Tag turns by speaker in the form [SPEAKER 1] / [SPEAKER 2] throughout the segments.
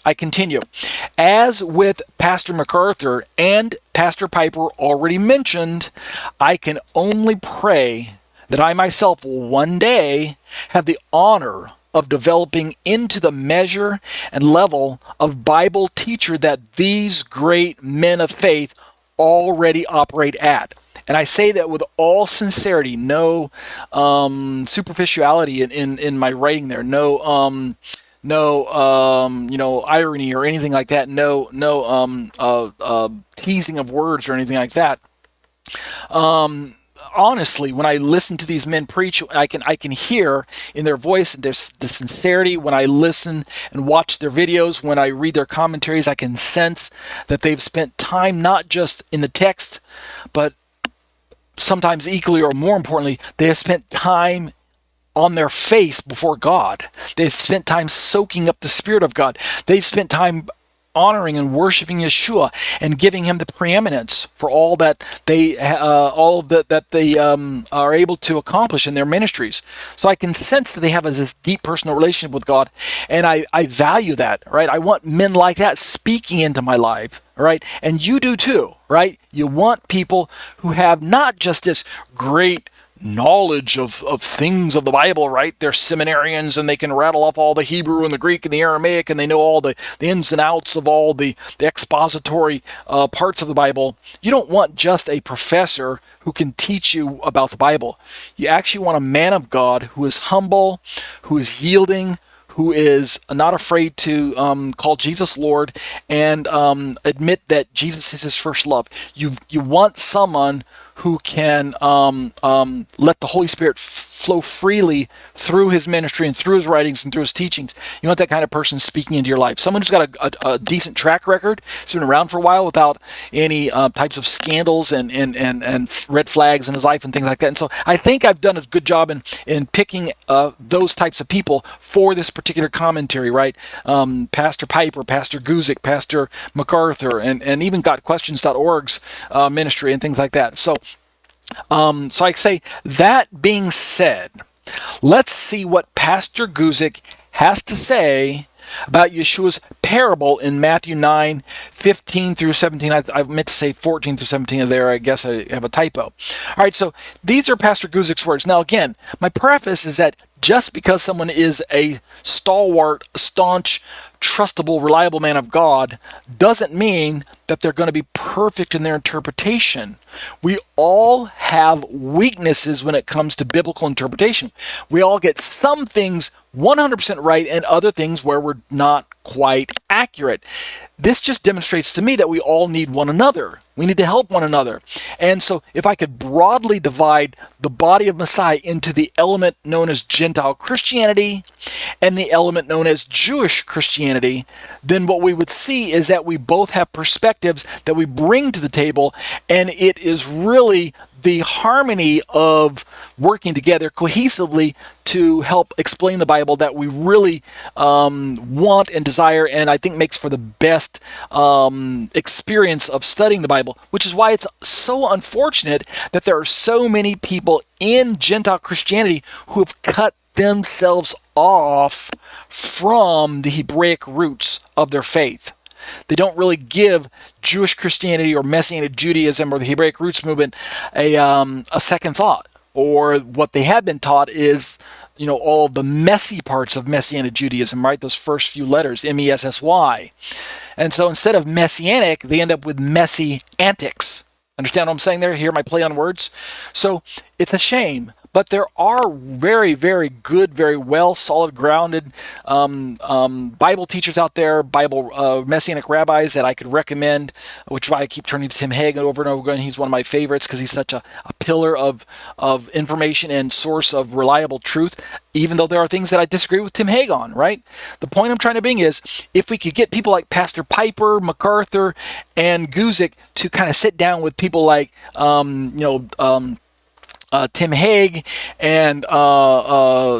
[SPEAKER 1] I continue. As with Pastor MacArthur and Pastor Piper already mentioned, I can only pray that I myself will one day have the honor of developing into the measure and level of Bible teacher that these great men of faith already operate at. And I say that with all sincerity, no superficiality in my writing there, no irony or anything like that, no teasing of words or anything like that. Honestly, when I listen to these men preach, I can hear in their voice and the sincerity. When I listen and watch their videos, when I read their commentaries, I can sense that they've spent time not just in the text, but sometimes equally or more importantly, they have spent time on their face before God. They've spent time soaking up the Spirit of God. They've spent time honoring and worshiping Yeshua and giving him the preeminence for all that they are able to accomplish in their ministries. So I can sense that they have this deep personal relationship with God, and I value that, right? I want men like that speaking into my life, right? And you do too, right? You want people who have not just this great knowledge of things of the Bible, right? They're seminarians and they can rattle off all the Hebrew and the Greek and the Aramaic, and they know all the ins and outs of all the expository parts of the Bible. You don't want just a professor who can teach you about the Bible. You actually want a man of God who is humble, who is yielding, who is not afraid to call Jesus Lord and admit that Jesus is his first love. You want someone who can let the Holy Spirit flow freely through his ministry and through his writings and through his teachings. You want that kind of person speaking into your life. Someone who's got a decent track record, has been around for a while without any types of scandals and red flags in his life and things like that. And so I think I've done a good job in picking those types of people for this particular commentary, right? Pastor Piper, Pastor Guzik, Pastor MacArthur, and even GotQuestions.org's ministry and things like that. So I say, that being said, let's see what Pastor Guzik has to say about Yeshua's parable in Matthew 9:15 through 17. I meant to say 14 through 17 there. I guess I have a typo. All right, so these are Pastor Guzik's words. Now, again, my preface is that just because someone is a stalwart, staunch, trustable, reliable man of God doesn't mean that they're going to be perfect in their interpretation. We all have weaknesses when it comes to biblical interpretation. We all get some things 100% right and other things where we're not quite accurate. This just demonstrates to me that we all need one another. We need to help one another. And so if I could broadly divide the body of Messiah into the element known as Gentile Christianity and the element known as Jewish Christianity, then what we would see is that we both have perspectives that we bring to the table, and it is really the harmony of working together cohesively to help explain the Bible that we really want and desire, and I think makes for the best experience of studying the Bible, which is why it's so unfortunate that there are so many people in Gentile Christianity who have cut themselves off from the Hebraic roots of their faith. They don't really give Jewish Christianity or Messianic Judaism or the Hebraic roots movement a second thought. Or what they have been taught is, all of the messy parts of Messianic Judaism, right? Those first few letters, M-E-S-S-Y. And so instead of Messianic, they end up with messy antics. Understand what I'm saying there? Hear my play on words? So it's a shame. But there are very, very good, very well, solid, grounded Bible teachers out there, Bible Messianic rabbis that I could recommend, which is why I keep turning to Tim Hegg over and over again. He's one of my favorites because he's such a pillar of information and source of reliable truth, even though there are things that I disagree with Tim Hegg on, right? The point I'm trying to bring is, if we could get people like Pastor Piper, MacArthur, and Guzik to kind of sit down with people like, Tim Hegg and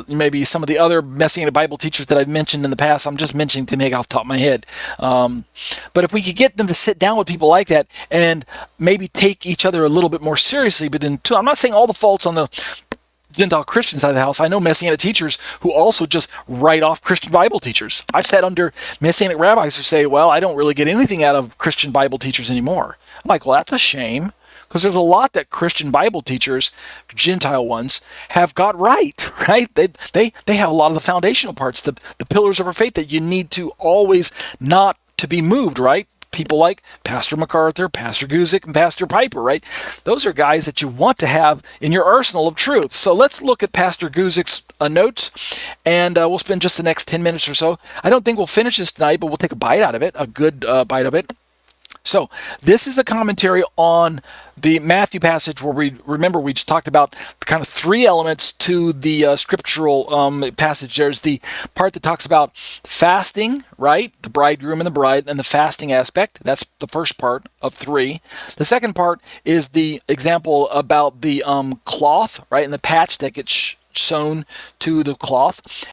[SPEAKER 1] maybe some of the other Messianic Bible teachers that I've mentioned in the past. I'm just mentioning Tim Hegg off the top of my head. But if we could get them to sit down with people like that and maybe take each other a little bit more seriously, but then I'm not saying all the faults on the Gentile Christian side of the house, I know Messianic teachers who also just write off Christian Bible teachers. I've sat under Messianic rabbis who say, well, I don't really get anything out of Christian Bible teachers anymore. I'm like, well, that's a shame, because there's a lot that Christian Bible teachers, Gentile ones, have got right? They have a lot of the foundational parts, the pillars of our faith that you need to always not to be moved, right? People like Pastor MacArthur, Pastor Guzik, and Pastor Piper, right? Those are guys that you want to have in your arsenal of truth. So let's look at Pastor Guzik's notes, and we'll spend just the next 10 minutes or so. I don't think we'll finish this tonight, but we'll take a bite out of it, a good bite of it. So this is a commentary on the Matthew passage where we just talked about kind of three elements to the scriptural passage. There's the part that talks about fasting, right? The bridegroom and the bride, and the fasting aspect. That's the first part of three. The second part is the example about the cloth, right? And the patch that gets sewn to the cloth.